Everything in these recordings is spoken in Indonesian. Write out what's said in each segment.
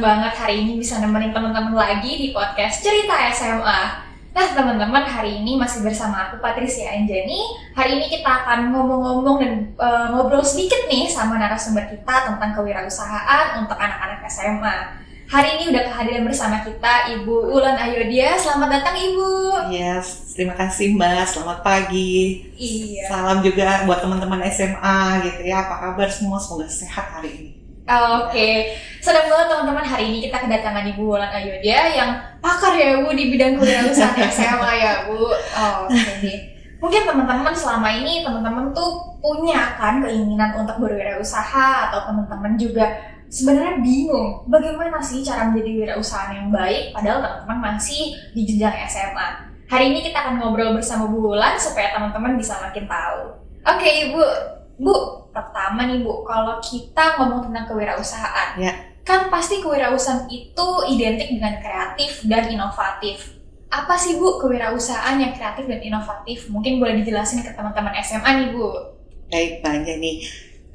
banget hari ini bisa nemenin teman-teman lagi di podcast Cerita SMA. Nah teman-teman, hari ini masih bersama aku Patricia Anjani. Hari ini kita akan ngomong-ngomong dan ngobrol sedikit nih sama narasumber kita tentang kewirausahaan untuk anak-anak SMA. Hari ini udah kehadiran bersama kita Ibu Ulan Ayodia. Selamat datang Ibu. Yes, terima kasih Mbak. Selamat pagi. Iya. Salam juga buat teman-teman SMA gitu ya. Apa kabar semua? Semoga sehat hari ini. Oke. Senang banget teman-teman, hari ini kita kedatangan Ibu Ulan Ayodia yang pakar ya Bu di bidang kewirausahaan SMA ya Bu. Oke deh. Mungkin teman-teman selama ini teman-teman tuh punya kan keinginan untuk berwirausaha, atau teman-teman juga sebenarnya bingung bagaimana sih cara menjadi wirausahaan yang baik padahal teman-teman masih di jenjang SMA. Hari ini kita akan ngobrol bersama Bu Ulan supaya teman-teman bisa makin tahu. Oke Ibu, pertama nih Bu, kalau kita ngomong tentang kewirausahaan, kan pasti kewirausahaan itu identik dengan kreatif dan inovatif. Apa sih Bu kewirausahaan yang kreatif dan inovatif? Mungkin boleh dijelasin ke teman-teman SMA nih Bu. Baik, banyak nih.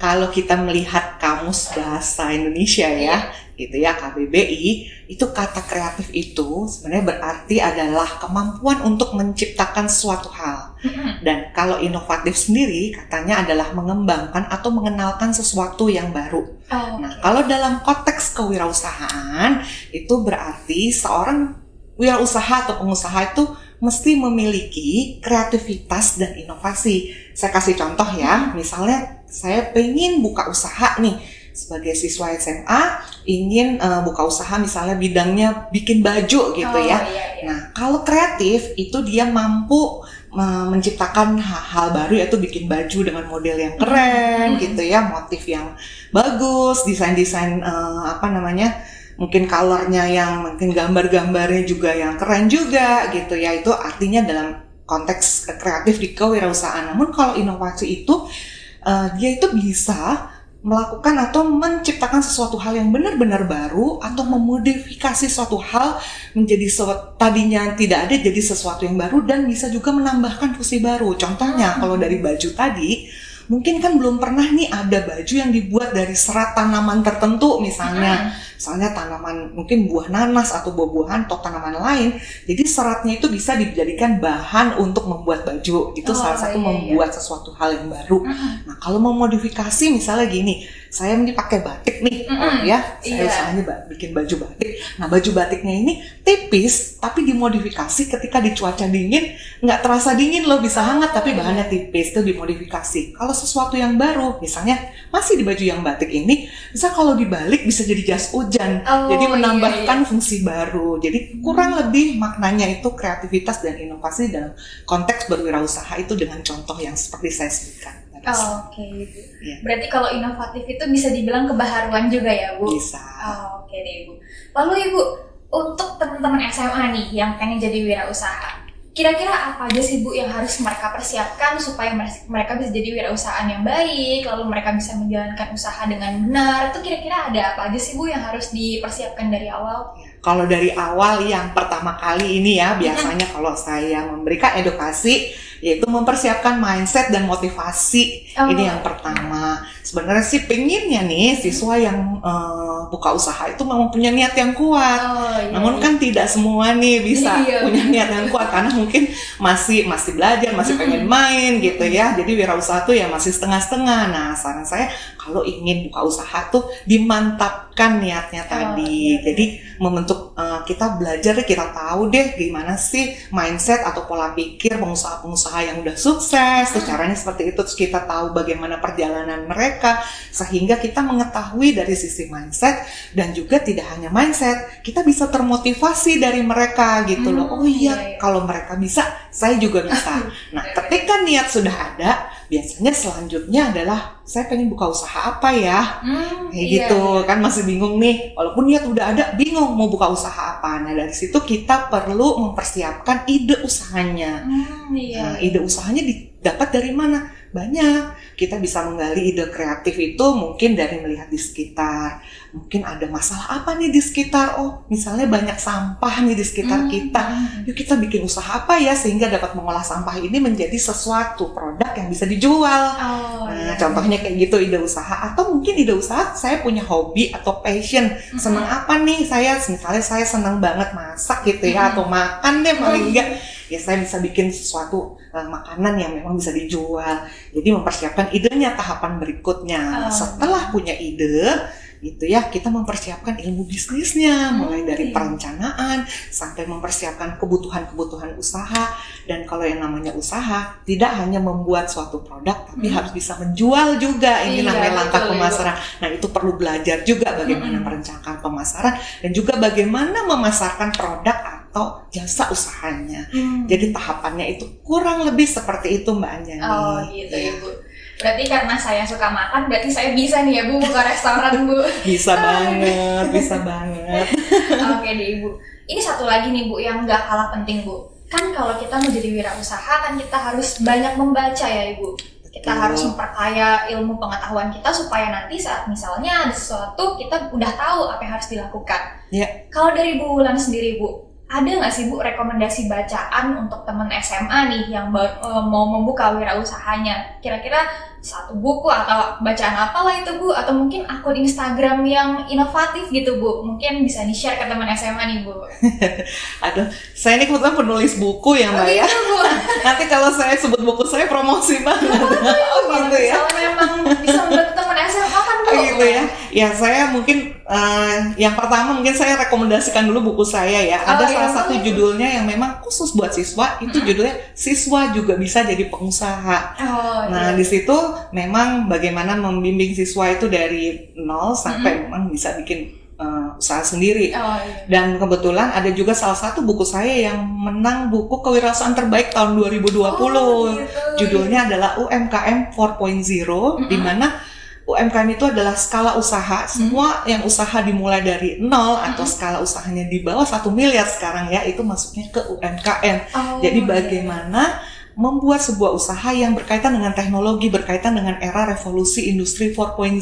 Kalau kita melihat Kamus Bahasa Indonesia ya, gitu ya, KBBI, itu kata kreatif itu sebenarnya berarti adalah kemampuan untuk menciptakan suatu hal. Dan kalau inovatif sendiri katanya adalah mengembangkan atau mengenalkan sesuatu yang baru. Nah, kalau dalam konteks kewirausahaan itu berarti seorang wirausaha atau pengusaha itu mesti memiliki kreativitas dan inovasi. Saya kasih contoh ya, misalnya saya pengen buka usaha nih, sebagai siswa SMA ingin buka usaha misalnya bidangnya bikin baju gitu ya. Iya. Nah, kalau kreatif itu dia mampu menciptakan hal-hal baru, yaitu bikin baju dengan model yang keren gitu ya, motif yang bagus, desain-desain mungkin colornya yang mungkin gambar-gambarnya juga yang keren juga gitu ya. Itu artinya dalam konteks kreatif di kewirausahaan. Namun kalau inovasi itu dia itu bisa melakukan atau menciptakan sesuatu hal yang benar-benar baru, atau memodifikasi suatu hal menjadi tadinya tidak ada jadi sesuatu yang baru, dan bisa juga menambahkan fungsi baru. Contohnya kalau dari baju tadi, mungkin kan belum pernah nih ada baju yang dibuat dari serat tanaman tertentu misalnya tanaman mungkin buah nanas atau buah-buahan atau tanaman lain. Jadi seratnya itu bisa dijadikan bahan untuk membuat baju. Itu salah satu membuat sesuatu hal yang baru. Nah, kalau memodifikasi misalnya gini, saya ini pakai batik nih, saya usahanya bikin baju batik. Nah, baju batiknya ini tipis, tapi dimodifikasi ketika di cuaca dingin, nggak terasa dingin loh, bisa hangat, tapi bahannya tipis, itu dimodifikasi. Kalau sesuatu yang baru, misalnya masih di baju yang batik ini, bisa kalau dibalik bisa jadi jas hujan, jadi menambahkan fungsi baru. Jadi kurang lebih maknanya itu kreativitas dan inovasi dalam konteks berwirausaha itu dengan contoh yang seperti saya sebutkan. Oke. Berarti kalau inovatif itu bisa dibilang kebaharuan juga ya Bu? Bisa. Oke deh Bu. Lalu Ibu, untuk teman-teman SMA nih yang pengen jadi wirausaha, kira-kira apa aja sih Bu yang harus mereka persiapkan supaya mereka bisa jadi wirausahaan yang baik, lalu mereka bisa menjalankan usaha dengan benar? Itu kira-kira ada apa aja sih Bu yang harus dipersiapkan dari awal? Kalau dari awal yang pertama kali ini ya, biasanya kalau saya memberikan edukasi, yaitu mempersiapkan mindset dan motivasi. Ini yang pertama. Sebenarnya sih pengennya nih siswa yang buka usaha itu memang punya niat yang kuat. Namun kan tidak semua nih bisa punya niat yang kuat, karena mungkin masih belajar, masih pengen main gitu ya. Jadi wirausaha tuh ya masih setengah-setengah. Nah, saran saya kalau ingin buka usaha tuh dimantapkan niatnya tadi. Jadi membentuk kita belajar, kita tahu deh gimana sih mindset atau pola pikir pengusaha-pengusaha yang udah sukses. Terus caranya seperti itu, terus kita tahu bagaimana perjalanan mereka, sehingga kita mengetahui dari sisi mindset, dan juga tidak hanya mindset, kita bisa termotivasi dari mereka gitu loh. Kalau mereka bisa, saya juga bisa. Nah, ketika niat sudah ada, biasanya selanjutnya adalah saya pengen buka usaha apa ya, gitu kan, masih bingung nih, walaupun niat udah ada, bingung mau buka usaha apa. Nah, dari situ kita perlu mempersiapkan ide usahanya. Nah, ide usahanya didapat dari mana? Banyak. Kita bisa menggali ide kreatif itu mungkin dari melihat di sekitar, mungkin ada masalah apa nih di sekitar, oh misalnya banyak sampah nih di sekitar kita, yuk kita bikin usaha apa ya sehingga dapat mengolah sampah ini menjadi sesuatu produk yang bisa dijual. Contohnya kayak gitu ide usaha. Atau mungkin ide usaha, saya punya hobi atau passion, senang apa nih, misalnya saya senang banget masak gitu ya, atau makan deh paling enggak, ya saya bisa bikin sesuatu makanan yang memang bisa dijual. Jadi mempersiapkan idenya tahapan berikutnya. Setelah punya ide, gitu ya, kita mempersiapkan ilmu bisnisnya, mulai dari perencanaan sampai mempersiapkan kebutuhan-kebutuhan usaha. Dan kalau yang namanya usaha, tidak hanya membuat suatu produk, tapi harus bisa menjual juga. Ini namanya langkah pemasaran. Nah, itu perlu belajar juga bagaimana merencanakan pemasaran dan juga bagaimana memasarkan produk atau jasa usahanya. Jadi tahapannya itu kurang lebih seperti itu, Mbak Anjani. Oh gitu ya Bu. Berarti karena saya suka makan, berarti saya bisa nih ya Bu buka restoran Bu. Bisa banget, bisa banget. Oke deh Ibu. Ini satu lagi nih Bu yang nggak kalah penting Bu. Kan kalau kita mau jadi wirausaha kan kita harus banyak membaca ya Ibu. Kita harus memperkaya ilmu pengetahuan kita supaya nanti saat misalnya ada sesuatu kita udah tahu apa yang harus dilakukan. Kalau dari Bu Wulan sendiri Bu, ada nggak sih Bu rekomendasi bacaan untuk teman SMA nih yang mau membuka wirausahanya? Kira-kira satu buku atau bacaan apalah itu Bu? Atau mungkin akun Instagram yang inovatif gitu Bu? Mungkin bisa di-share ke teman SMA nih Bu. Aduh, saya ini kebetulan penulis buku ya Mbak ya. Bu. Nanti kalau saya sebut buku saya promosi banget. Gitu ya. Kalau memang bisa membantu teman SMA kan Bu. Gitu ya. Ya saya mungkin yang pertama mungkin saya rekomendasikan dulu buku saya ya. Ada salah satu judulnya yang memang khusus buat siswa, itu judulnya Siswa Juga Bisa Jadi Pengusaha. Nah, di situ memang bagaimana membimbing siswa itu dari nol sampai memang bisa bikin usaha sendiri. Dan kebetulan ada juga salah satu buku saya yang menang buku kewirausahaan terbaik tahun 2020. Judulnya adalah UMKM 4.0, di mana UMKM itu adalah skala usaha. Semua yang usaha dimulai dari nol atau skala usahanya di bawah 1 miliar sekarang ya, itu masuknya ke UMKM. Jadi bagaimana membuat sebuah usaha yang berkaitan dengan teknologi, berkaitan dengan era revolusi industri 4.0,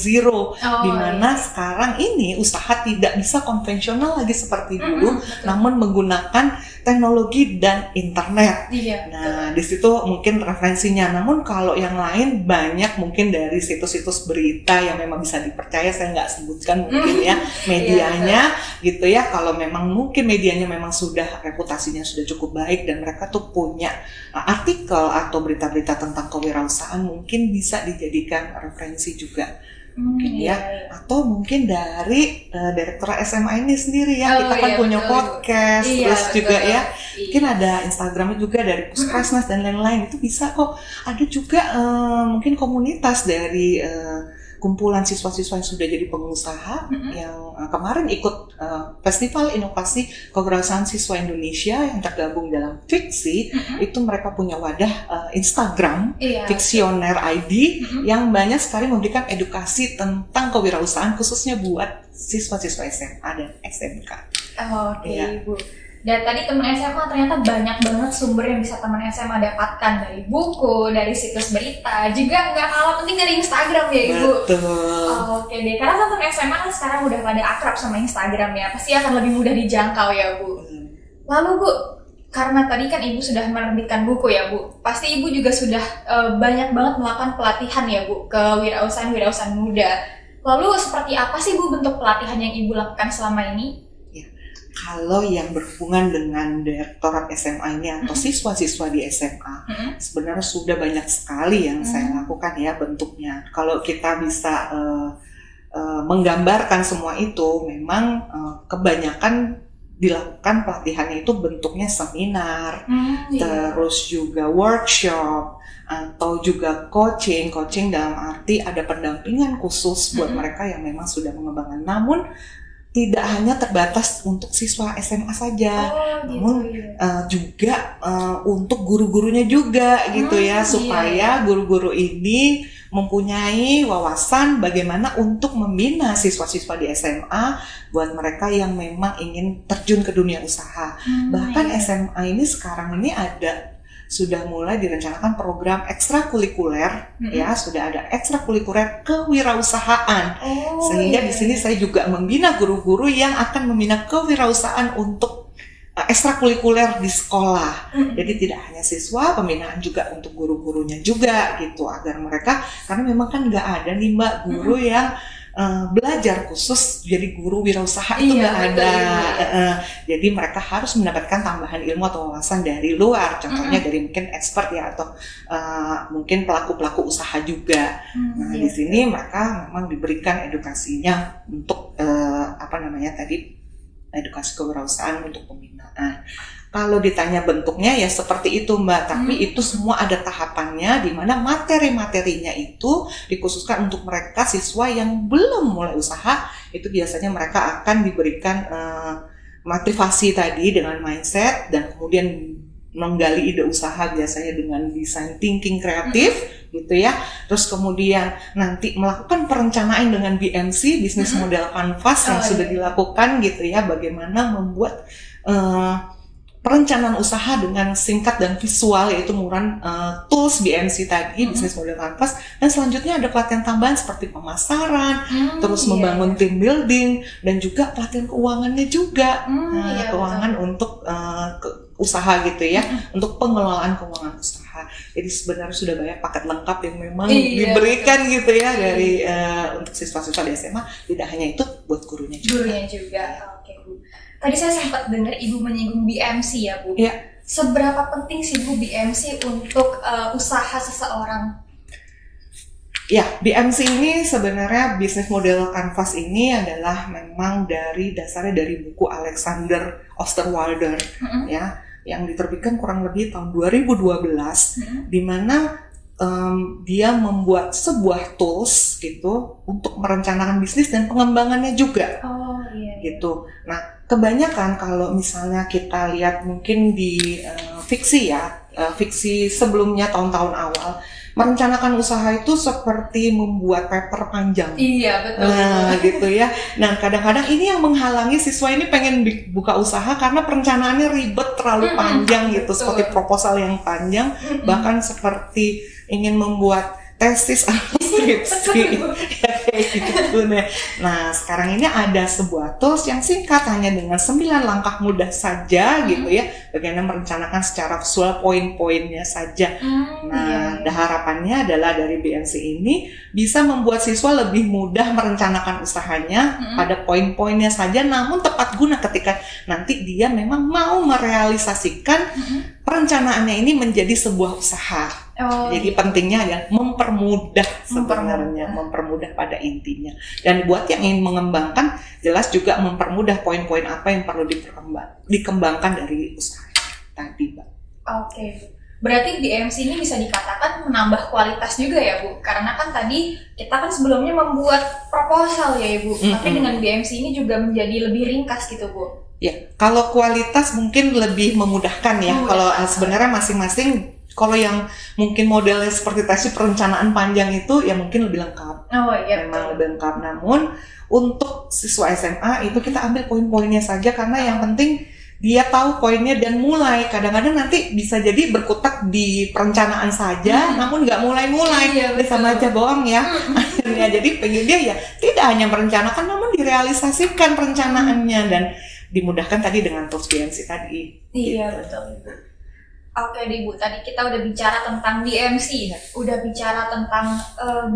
di mana sekarang ini usaha tidak bisa konvensional lagi seperti dulu, namun menggunakan teknologi dan internet. Nah, di situ mungkin referensinya. Namun kalau yang lain banyak mungkin dari situs-situs berita yang memang bisa dipercaya, saya nggak sebutkan mungkin ya medianya gitu ya. Kalau memang mungkin medianya memang sudah reputasinya sudah cukup baik dan mereka tuh punya artikel atau berita-berita tentang kewirausahaan, mungkin bisa dijadikan referensi juga. Mungkin atau mungkin dari direktur SMA ini sendiri ya, kita kan punya podcast, terus juga ya mungkin ada Instagramnya juga dari Puskesmas dan lain-lain, itu bisa kok. Ada juga mungkin komunitas dari kumpulan siswa-siswa yang sudah jadi pengusaha yang kemarin ikut Festival Inovasi Kewirausahaan Siswa Indonesia yang tergabung dalam Fiksi. Itu mereka punya wadah Instagram Fiksioner ID yang banyak sekali memberikan edukasi tentang kewirausahaan khususnya buat siswa-siswa SMA dan SMK. Ibu. Dan tadi teman SMA ternyata banyak banget sumber yang bisa teman SMA dapatkan, dari buku, dari situs berita, juga nggak kalah penting dari Instagram ya Ibu. Oke deh, karena teman SMA kan sekarang udah pada akrab sama Instagram ya, pasti akan lebih mudah dijangkau ya Bu. Lalu Bu, karena tadi kan Ibu sudah menerbitkan buku ya Bu, pasti Ibu juga sudah banyak banget melakukan pelatihan ya Bu ke wirausahaan muda. Lalu seperti apa sih Bu bentuk pelatihan yang Ibu lakukan selama ini? Kalau yang berhubungan dengan direktorat SMA ini atau siswa-siswa di SMA, sebenarnya sudah banyak sekali yang saya lakukan ya bentuknya. Kalau kita bisa menggambarkan semua itu, memang kebanyakan dilakukan pelatihannya itu bentuknya seminar, terus juga workshop, atau juga coaching dalam arti ada pendampingan khusus buat mereka yang memang sudah mengembangkan. Namun tidak hanya terbatas untuk siswa SMA saja, namun juga untuk guru-gurunya juga gitu ya, supaya guru-guru ini mempunyai wawasan bagaimana untuk membina siswa-siswa di SMA buat mereka yang memang ingin terjun ke dunia usaha. Bahkan SMA ini sekarang ini ada sudah mulai direncanakan program ekstrakurikuler, ya sudah ada ekstrakurikuler kewirausahaan. Sehingga di sini saya juga membina guru-guru yang akan membina kewirausahaan untuk ekstrakurikuler di sekolah. Jadi tidak hanya siswa, pembinaan juga untuk guru-gurunya juga gitu, agar mereka, karena memang kan nggak ada nih Mbak guru yang belajar khusus jadi guru wirausaha, itu nggak ada. Jadi mereka harus mendapatkan tambahan ilmu atau wawasan dari luar, contohnya dari mungkin expert ya, atau mungkin pelaku-pelaku usaha juga. Nah di sini mereka memang diberikan edukasinya untuk edukasi kewirausahaan untuk pembinaan. Kalau ditanya bentuknya ya seperti itu Mbak, tapi itu semua ada tahapannya, di mana materi-materinya itu dikhususkan untuk mereka siswa yang belum mulai usaha. Itu biasanya mereka akan diberikan motivasi tadi dengan mindset, dan kemudian menggali ide usaha biasanya dengan design thinking kreatif gitu ya. Terus kemudian nanti melakukan perencanaan dengan BMC, Business Model Canvas yang sudah dilakukan gitu ya, bagaimana membuat perencanaan usaha dengan singkat dan visual, yaitu menggunakan tools BMC tadi, Business Model Canvas. Dan selanjutnya ada pelatihan tambahan seperti pemasaran, terus membangun team building, dan juga pelatihan keuangannya juga, keuangan untuk usaha gitu ya, untuk pengelolaan keuangan usaha. Jadi sebenarnya sudah banyak paket lengkap yang memang diberikan gitu ya dari untuk siswa-siswa di SMA. Tidak hanya itu, buat gurunya juga. Oke Bu. Tadi saya sempat dengar Ibu menyinggung BMC ya Bu. Iya. Seberapa penting sih Bu BMC untuk usaha seseorang? Ya, BMC ini sebenarnya Business Model Canvas ini adalah memang dasarnya dari buku Alexander Osterwalder ya, yang diterbitkan kurang lebih tahun 2012, di mana dia membuat sebuah tools gitu untuk merencanakan bisnis dan pengembangannya juga. Gitu. Nah, kebanyakan kalau misalnya kita lihat mungkin di fiksi ya, fiksi sebelumnya tahun-tahun awal, merencanakan usaha itu seperti membuat paper panjang. Iya, betul. Nah, gitu ya. Nah, kadang-kadang ini yang menghalangi siswa ini pengen buka usaha karena perencanaannya ribet, terlalu panjang gitu, seperti proposal yang panjang, bahkan seperti ingin membuat tesis atau skripsi ya, kayak gitu. Nah, sekarang ini ada sebuah tools yang singkat, hanya dengan 9 langkah mudah saja gitu ya, bagaimana merencanakan secara visual poin-poinnya saja. Harapannya adalah dari BMC ini bisa membuat siswa lebih mudah merencanakan usahanya pada poin-poinnya saja, namun tepat guna ketika nanti dia memang mau merealisasikan perencanaannya ini menjadi sebuah usaha. Jadi pentingnya adalah mempermudah sebenarnya, mempermudah pada intinya. Dan buat yang ingin mengembangkan, jelas juga mempermudah poin-poin apa yang perlu dikembangkan dari usaha tadi, Mbak. Oke. Berarti BMC ini bisa dikatakan menambah kualitas juga ya Bu? Karena kan tadi kita kan sebelumnya membuat proposal ya Ibu, tapi dengan BMC ini juga menjadi lebih ringkas gitu Bu? Ya, kalau kualitas mungkin lebih memudahkan ya. Kalau sebenarnya masing-masing, kalau yang mungkin modelnya seperti tadi perencanaan panjang itu ya mungkin lebih lengkap. Memang lebih lengkap. Namun untuk siswa SMA itu kita ambil poin-poinnya saja, karena yang penting dia tahu poinnya dan mulai. Kadang-kadang nanti bisa jadi berkutat di perencanaan saja, namun nggak mulai-mulai. Sama aja bohong ya. Akhirnya jadi pengen dia ya tidak hanya merencanakan, namun direalisasikan perencanaannya, dan dimudahkan tadi dengan tools BMC tadi. Iya, betul Ibu. Oke deh Bu, tadi kita udah bicara tentang BMC, udah bicara tentang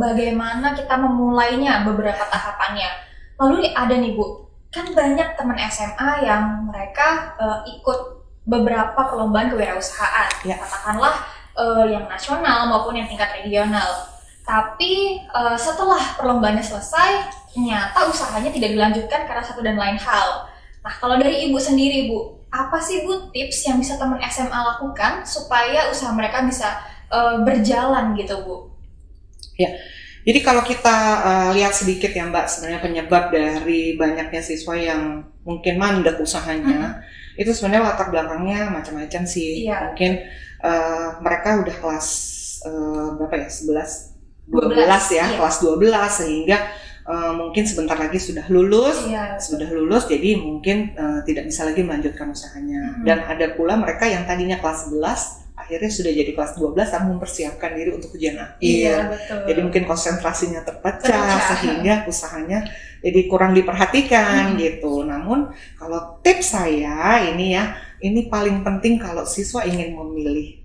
bagaimana kita memulainya, beberapa tahapannya. Lalu ada nih Bu, kan banyak teman SMA yang mereka ikut beberapa perlombaan kewirausahaan, katakanlah yang nasional maupun yang tingkat regional. Tapi setelah perlombaannya selesai, ternyata usahanya tidak dilanjutkan karena satu dan lain hal. Nah, kalau dari Ibu sendiri Bu, apa sih Bu tips yang bisa teman SMA lakukan supaya usaha mereka bisa berjalan gitu Bu? Ya, jadi kalau kita lihat sedikit ya Mbak, sebenarnya penyebab dari banyaknya siswa yang mungkin mandek usahanya, itu sebenarnya latar belakangnya macam-macam sih. Mungkin mereka udah kelas berapa ya, 12 ya, kelas 12, sehingga mungkin sebentar lagi sudah lulus, jadi mungkin tidak bisa lagi melanjutkan usahanya. Dan ada pula mereka yang tadinya kelas 11 akhirnya sudah jadi kelas 12 dan mempersiapkan diri untuk ujian akhir. Iya, betul. Jadi mungkin konsentrasinya terpecah sehingga usahanya jadi kurang diperhatikan gitu. Namun kalau tips saya ini paling penting kalau siswa ingin memilih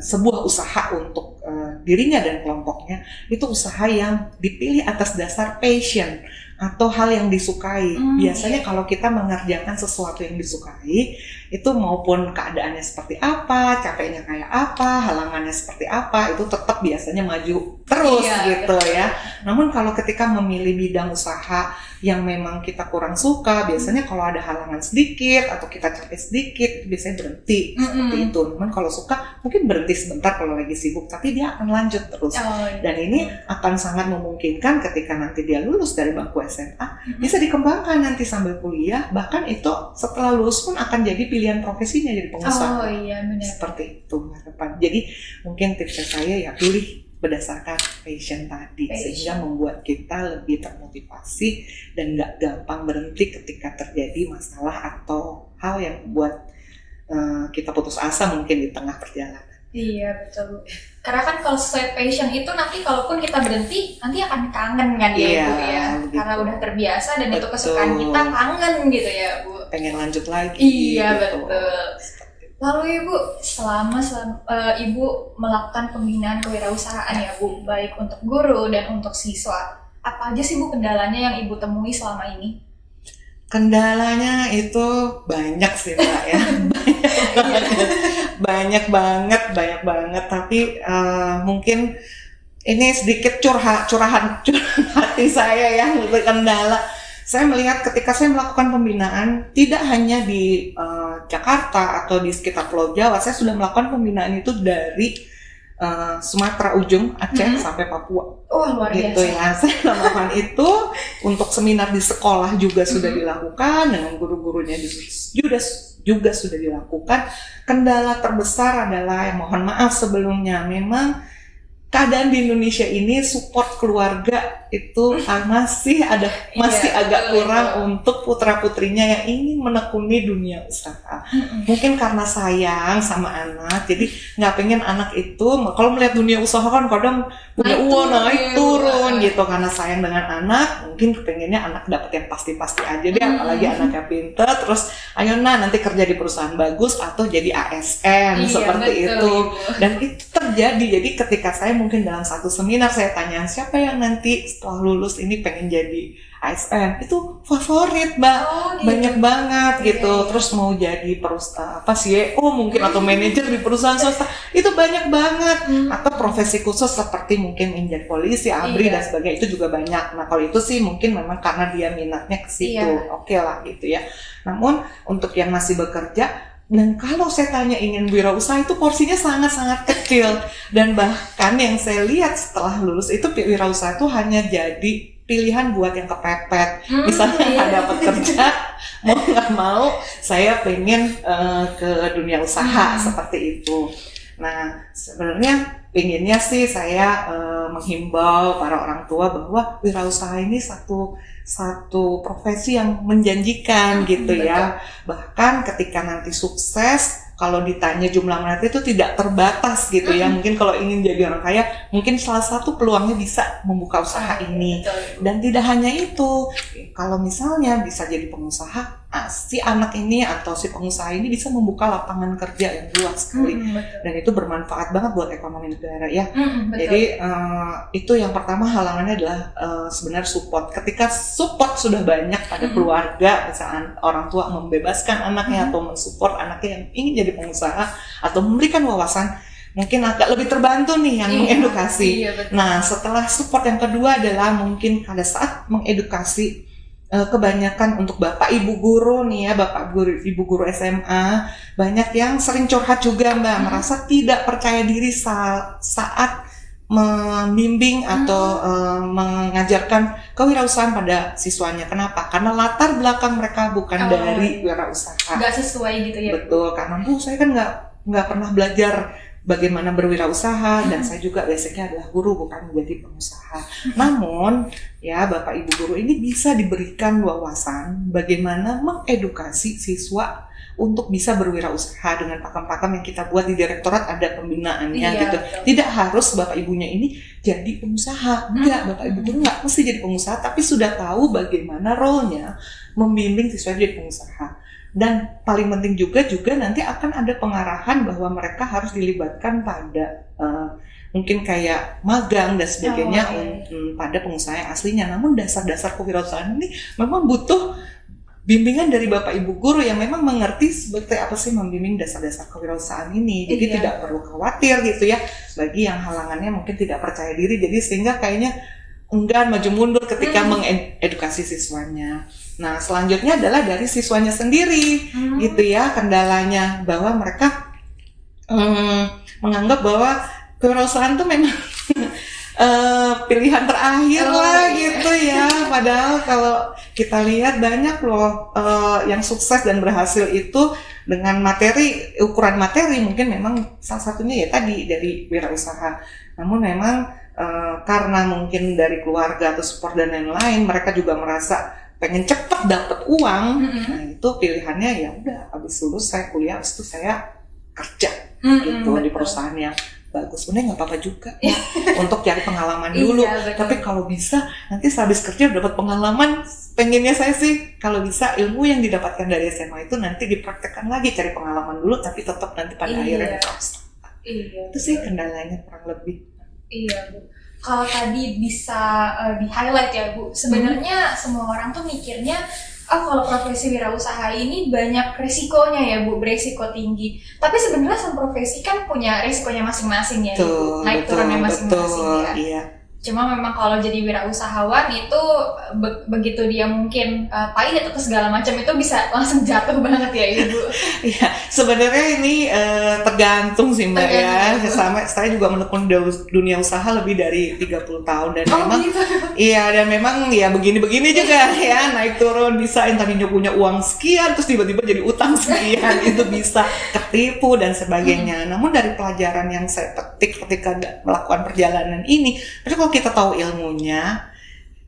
sebuah usaha untuk dirinya dan kelompoknya, itu usaha yang dipilih atas dasar passion atau hal yang disukai. Biasanya kalau kita mengerjakan sesuatu yang disukai, itu maupun keadaannya seperti apa, capeknya kayak apa, halangannya seperti apa, itu tetap biasanya maju terus gitu ya. Namun kalau ketika memilih bidang usaha yang memang kita kurang suka, biasanya kalau ada halangan sedikit atau kita capek sedikit, biasanya berhenti seperti itu. Namun kalau suka mungkin berhenti sebentar kalau lagi sibuk, tapi dia akan lanjut terus. Dan ini akan sangat memungkinkan ketika nanti dia lulus dari bangku SMA, bisa dikembangkan nanti sambil kuliah, bahkan itu setelah lulus pun akan jadi pilihan profesinya, jadi pengusaha. Seperti itu harapan. Jadi mungkin tipsnya saya ya pilih berdasarkan passion tadi, sehingga membuat kita lebih termotivasi dan nggak gampang berhenti ketika terjadi masalah atau hal yang membuat kita putus asa mungkin di tengah perjalanan. Iya, betul. Karena kan kalau sesuai passion itu nanti kalaupun kita berhenti, nanti akan kangen kan ya Bu ya. Gitu. Karena udah terbiasa dan itu kesukaan kita, kangen gitu ya Bu. Pengen lanjut lagi. Iya, gitu. betul. Lalu Ibu, selama Ibu melakukan pembinaan kewirausahaan ya Bu, baik untuk guru dan untuk siswa, apa aja sih Bu kendalanya yang Ibu temui selama ini? Kendalanya itu banyak sih Mbak ya. banyak banget, tapi mungkin ini sedikit curahan hati saya yang berkendala. Saya melihat ketika saya melakukan pembinaan tidak hanya di Jakarta atau di sekitar Pulau Jawa, saya sudah melakukan pembinaan itu dari Sumatera ujung, Aceh sampai Papua. Luar gitu biasa. Ya. Saya melakukan itu untuk seminar di sekolah juga sudah dilakukan, dengan guru-gurunya juga sudah dilakukan. Kendala terbesar adalah, mohon maaf sebelumnya, memang keadaan di Indonesia ini support keluarga itu masih agak kurang untuk putra-putrinya yang ingin menekuni dunia usaha. Mungkin karena sayang sama anak, jadi nggak pengen anak itu, kalau melihat dunia usaha kan kadang punya uang naik turun gitu, karena sayang dengan anak, mungkin pengennya anak dapat yang pasti-pasti aja deh, apalagi anaknya pinter, terus ayo nanti kerja di perusahaan bagus atau jadi ASN seperti itu. Dan itu terjadi. Jadi ketika saya mungkin dalam satu seminar saya tanya siapa yang nanti setelah lulus ini pengen jadi ASN, itu favorit Mbak, banyak banget gitu. Terus mau jadi CEO mungkin atau manajer di perusahaan swasta, itu banyak banget. Atau profesi khusus seperti mungkin menjadi polisi, ABRI dan sebagainya, itu juga banyak. Nah kalau itu sih mungkin memang karena dia minatnya ke situ, oke lah gitu ya. Namun untuk yang masih bekerja, dan kalau saya tanya ingin wirausaha, itu porsinya sangat-sangat kecil. Dan bahkan yang saya lihat setelah lulus itu wirausaha itu hanya jadi pilihan buat yang kepepet. Misalnya nggak dapat kerja, mau nggak mau saya pengen ke dunia usaha seperti itu. Nah sebenarnya pengennya sih saya menghimbau para orang tua bahwa wirausaha ini satu profesi yang menjanjikan gitu ya. Bahkan ketika nanti sukses, kalau ditanya jumlah menit itu tidak terbatas gitu ya. Mungkin kalau ingin jadi orang kaya, mungkin salah satu peluangnya bisa membuka usaha ini. Dan tidak hanya itu, kalau misalnya bisa jadi pengusaha, si anak ini atau si pengusaha ini bisa membuka lapangan kerja yang luas sekali. Dan itu bermanfaat banget buat ekonomi negara ya. Jadi itu yang pertama, halangannya adalah sebenarnya support. Ketika support sudah banyak pada keluarga, misalnya orang tua membebaskan anaknya atau mensupport anaknya yang ingin jadi pengusaha atau memberikan wawasan, mungkin agak lebih terbantu nih yang mengedukasi. Nah setelah support yang kedua adalah mungkin pada saat mengedukasi, kebanyakan untuk bapak ibu guru nih ya, ibu guru SMA, banyak yang sering curhat juga Mbak, merasa tidak percaya diri saat membimbing atau mengajarkan kewirausahaan pada siswanya. Kenapa? Karena latar belakang mereka bukan dari wirausaha. Nggak sesuai gitu ya. Betul, karena saya kan nggak pernah belajar bagaimana berwirausaha, dan saya juga basicnya adalah guru, bukan menjadi pengusaha. Namun ya Bapak Ibu guru ini bisa diberikan wawasan bagaimana mengedukasi siswa untuk bisa berwirausaha dengan pakem-pakem yang kita buat di direktorat, ada pembinaannya Iya, gitu. betul. Tidak harus bapak ibunya ini jadi pengusaha, enggak, bapak ibu guru nggak mesti jadi pengusaha, tapi sudah tahu bagaimana role-nya membimbing siswa jadi pengusaha. Dan paling penting juga nanti akan ada pengarahan bahwa mereka harus dilibatkan pada mungkin kayak magang dan sebagainya pada pengusaha yang aslinya. Namun dasar-dasar kewirausahaan ini memang butuh bimbingan dari bapak ibu guru yang memang mengerti seperti apa sih membimbing dasar-dasar kewirausahaan ini. Jadi tidak perlu khawatir gitu ya bagi yang halangannya mungkin tidak percaya diri, jadi sehingga kayaknya enggan maju mundur ketika mengedukasi siswanya. Nah selanjutnya adalah dari siswanya sendiri gitu ya, kendalanya bahwa mereka menganggap bahwa kewirausahaan itu memang pilihan terakhir lah gitu ya. Padahal kalau kita lihat banyak loh yang sukses dan berhasil itu dengan materi, ukuran materi mungkin memang salah satunya ya tadi dari wirausaha. Namun memang karena mungkin dari keluarga atau support dan lain-lain, mereka juga merasa pengen cepet dapat uang. Nah itu pilihannya ya udah, habis lulus saya kuliah, habis itu saya kerja gitu di perusahaan yang bagus. Sebenarnya nggak apa-apa juga ya, untuk cari pengalaman dulu. Tapi kalau bisa nanti sehabis kerja dapat pengalaman, pengennya saya sih kalau bisa ilmu yang didapatkan dari SMA itu nanti dipraktekkan lagi, cari pengalaman dulu, tapi tetap nanti pada akhirnya berprestasi. Itu sih kendalanya kurang lebih. Iya Bu. Kalau tadi bisa di-highlight ya Bu, sebenarnya semua orang tuh mikirnya kalau profesi wirausaha ini banyak resikonya ya Bu, beresiko tinggi. Tapi sebenarnya semua profesi kan punya resikonya masing-masing ya Bu, naik turunnya masing-masing ya. Iya. Cuma memang kalau jadi wirausahawan itu begitu dia mungkin pahit atau segala macam itu bisa langsung jatuh banget ya Ibu. Iya, sebenarnya ini tergantung sih Mbak ya. Saya juga menekuni dunia usaha lebih dari 30 tahun dan memang gitu. Iya, dan memang ya begini-begini juga ya, naik turun bisa, tadinya punya uang sekian terus tiba-tiba jadi utang sekian, itu bisa ketipu dan sebagainya. Namun dari pelajaran yang saya petik ketika melakukan perjalanan ini, kalau kita tahu ilmunya,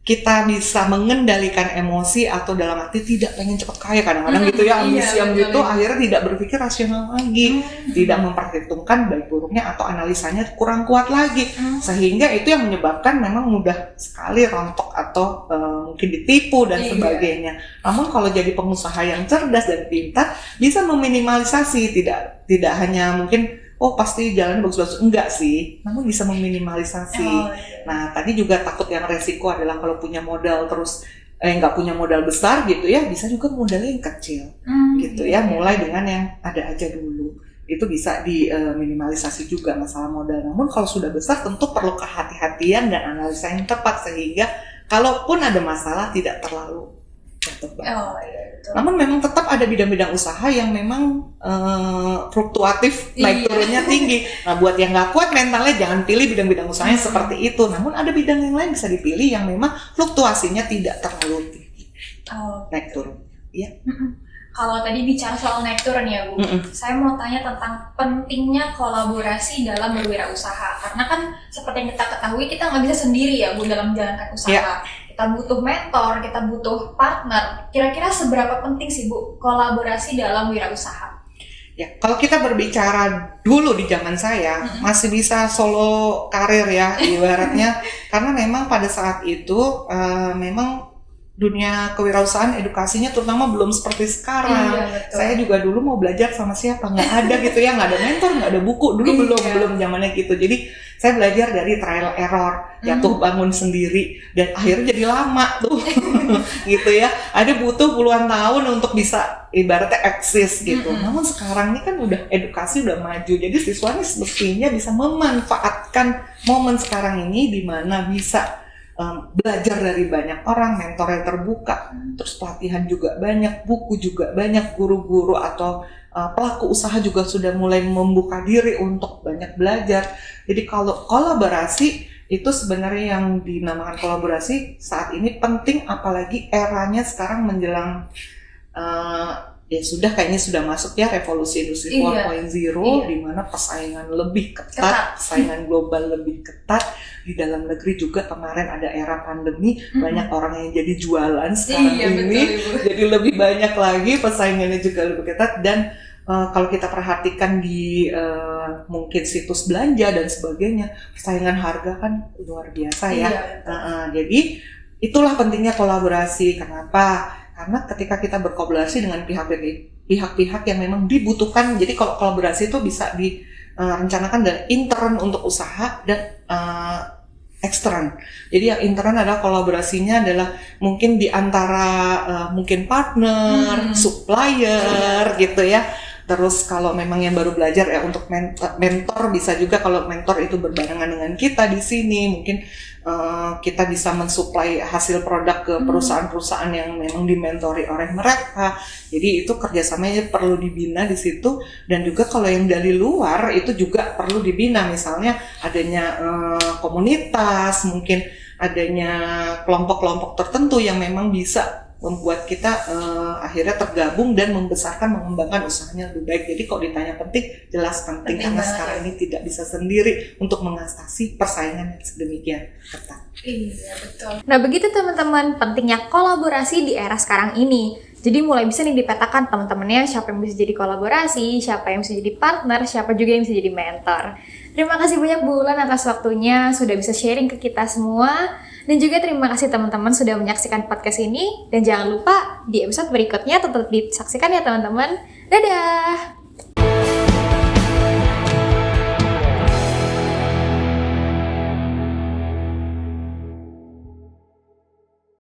kita bisa mengendalikan emosi atau dalam arti tidak pengen cepat kaya kadang-kadang gitu ya, ambisi gitu, akhirnya tidak berpikir rasional lagi, tidak memperhitungkan baik buruknya atau analisanya kurang kuat lagi, sehingga itu yang menyebabkan memang mudah sekali rontok atau mungkin ditipu dan sebagainya. Namun kalau jadi pengusaha yang cerdas dan pintar, bisa meminimalisasi, tidak hanya mungkin pasti jalannya bagus-bagus, enggak sih, namun bisa meminimalisasi. Nah tadi juga takut yang resiko adalah kalau punya modal terus nggak punya modal besar gitu ya, bisa juga modalnya yang kecil gitu ya, mulai dengan yang ada aja dulu, itu bisa diminimalisasi juga masalah modal. Namun kalau sudah besar tentu perlu kehati-hatian dan analisa yang tepat, sehingga kalaupun ada masalah tidak terlalu jatuh banget. Namun memang tetap ada bidang-bidang usaha yang memang fluktuatif, naik turunnya tinggi. Nah buat yang nggak kuat mentalnya, jangan pilih bidang-bidang usahanya seperti itu. Namun ada bidang yang lain bisa dipilih yang memang fluktuasinya tidak terlalu tinggi, naik turun. Iya. Kalau tadi bicara soal naik turun ya Bu, saya mau tanya tentang pentingnya kolaborasi dalam berwirausaha. Karena kan seperti yang kita ketahui, kita nggak bisa sendiri ya Bu dalam menjalankan usaha. Kita butuh mentor, kita butuh partner. Kira-kira seberapa penting sih Bu kolaborasi dalam wirausaha? Ya, kalau kita berbicara dulu di zaman saya, masih bisa solo karir ya ibaratnya, karena memang pada saat itu memang dunia kewirausahaan edukasinya terutama belum seperti sekarang. Saya juga dulu mau belajar sama siapa, nggak ada gitu ya, nggak ada mentor, nggak ada buku, dulu belum zamannya gitu. Jadi saya belajar dari trial error, jatuh bangun sendiri, dan akhirnya jadi lama tuh gitu ya. Ada butuh puluhan tahun untuk bisa ibaratnya eksis gitu. Namun sekarang ini kan udah edukasi udah maju, jadi siswa ini semestinya bisa memanfaatkan momen sekarang ini di mana bisa belajar dari banyak orang, mentornya terbuka, terus pelatihan juga banyak, buku juga banyak, guru-guru atau pelaku usaha juga sudah mulai membuka diri untuk banyak belajar. Jadi kalau kolaborasi itu sebenarnya yang dinamakan kolaborasi saat ini penting, apalagi eranya sekarang menjelang ya sudah kayaknya sudah masuk ya revolusi industri Iya. 4.0 di mana persaingan lebih ketat, persaingan global lebih ketat. Di dalam negeri juga kemarin ada era pandemi, banyak orang yang jadi jualan sekarang Iya, ini, betul, Ibu. jadi lebih banyak lagi, persaingannya juga lebih ketat. Dan kalau kita perhatikan di mungkin situs belanja dan sebagainya, persaingan harga kan luar biasa ya. Iya. Jadi itulah pentingnya kolaborasi. Kenapa? Karena ketika kita berkolaborasi dengan pihak-pihak yang memang dibutuhkan, jadi kalau kolaborasi itu bisa direncanakan dan intern untuk usaha dan ekstern. Jadi yang intern adalah kolaborasinya adalah mungkin di antara mungkin partner, supplier gitu ya. Terus kalau memang yang baru belajar ya untuk mentor bisa juga, kalau mentor itu berbarengan dengan kita di sini, mungkin kita bisa mensuplai hasil produk ke perusahaan-perusahaan yang memang dimentori oleh mereka. Jadi itu kerjasamanya perlu dibina di situ. Dan juga kalau yang dari luar itu juga perlu dibina, misalnya adanya komunitas, mungkin adanya kelompok-kelompok tertentu yang memang bisa membuat kita akhirnya tergabung dan membesarkan, mengembangkan usahanya lebih baik. Jadi kalau ditanya penting, jelas penting karena sekarang ini tidak bisa sendiri untuk mengatasi persaingan yang sedemikian ketat. Iya, betul. Nah, begitu teman-teman pentingnya kolaborasi di era sekarang ini. Jadi mulai bisa nih dipetakan teman-temannya siapa yang bisa jadi kolaborasi, siapa yang bisa jadi partner, siapa juga yang bisa jadi mentor. Terima kasih banyak Bu Wulan atas waktunya, sudah bisa sharing ke kita semua. Dan juga terima kasih teman-teman sudah menyaksikan podcast ini. Dan jangan lupa di episode berikutnya tetap disaksikan ya teman-teman. Dadah!